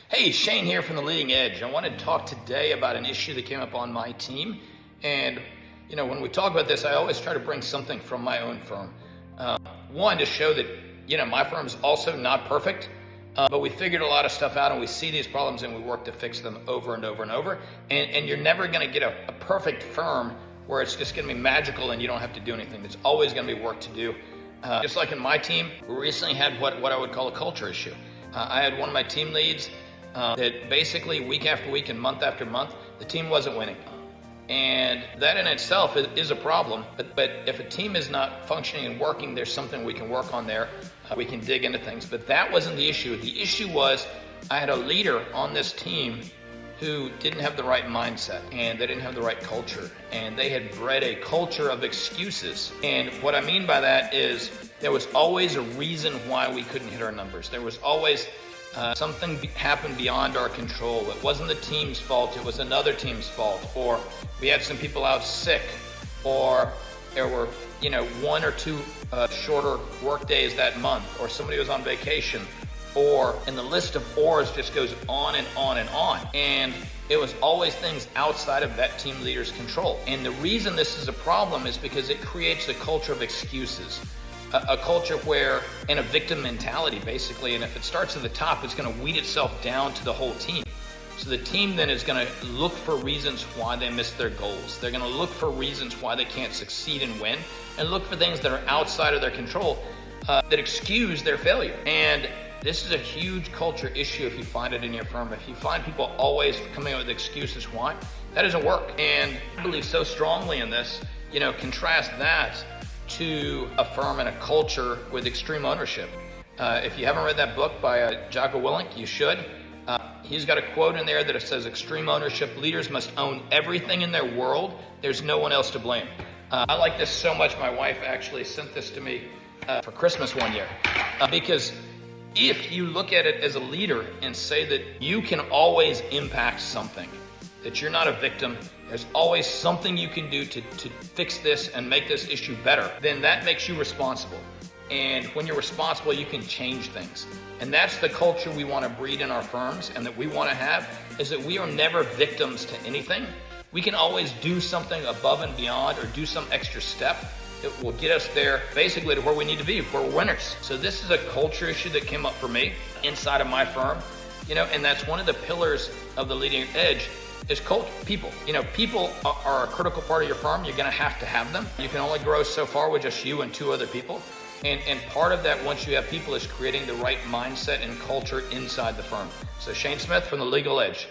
Hey, Shane here from The Leading Edge. I wanted to talk today about an issue that came up on my team. And, when we talk about this, I always try to bring something from my own firm. One, to show that, my firm is also not perfect, but we figured a lot of stuff out and we see these problems and we work to fix them over and over and over. And you're never going to get a perfect firm where it's just going to be magical and you don't have to do anything. There's always going to be work to do. Just like in my team, we recently had what I would call a culture issue. I had one of my team leads that basically week after week and month after month, the team wasn't winning. And that in itself is a problem, but if a team is not functioning and working, there's something we can work on there. We can dig into things, but that wasn't the issue. The issue was I had a leader on this team who didn't have the right mindset and they didn't have the right culture, and they had bred a culture of excuses. And what I mean by that is there was always a reason why we couldn't hit our numbers. There was always something happened beyond our control. It wasn't the team's fault, it was another team's fault, or we had some people out sick, or there were one or two shorter work days that month, or somebody was on vacation, and the list of ors just goes on and on and on. And it was always things outside of that team leader's control. And the reason this is a problem is because it creates a culture of excuses. A culture and a victim mentality, basically. And if it starts at the top, it's going to weed itself down to the whole team. So the team then is going to look for reasons why they missed their goals. They're going to look for reasons why they can't succeed and win, and look for things that are outside of their control that excuse their failure. And this is a huge culture issue if you find it in your firm. If you find people always coming up with excuses why, that doesn't work. And I believe so strongly in this. Contrast that to a firm and a culture with extreme ownership. If you haven't read that book by Jocko Willink, you should. He's got a quote in there that says, extreme ownership, leaders must own everything in their world. There's no one else to blame. I like this so much. My wife actually sent this to me for Christmas one year. Because if you look at it as a leader and say that you can always impact something, that you're not a victim, there's always something you can do to fix this and make this issue better, then that makes you responsible. And when you're responsible, you can change things. And that's the culture we want to breed in our firms, and that we want to have, is that we are never victims to anything. We can always do something above and beyond, or do some extra step that will get us there, basically to where we need to be, where we're winners. So this is a culture issue that came up for me inside of my firm, and that's one of the pillars of the Leading Edge. Is culture, people. People are a critical part of your firm. You're going to have them. You can only grow so far with just you and two other people. And part of that, once you have people, is creating the right mindset and culture inside the firm. So Shane Smith from The Legal Edge.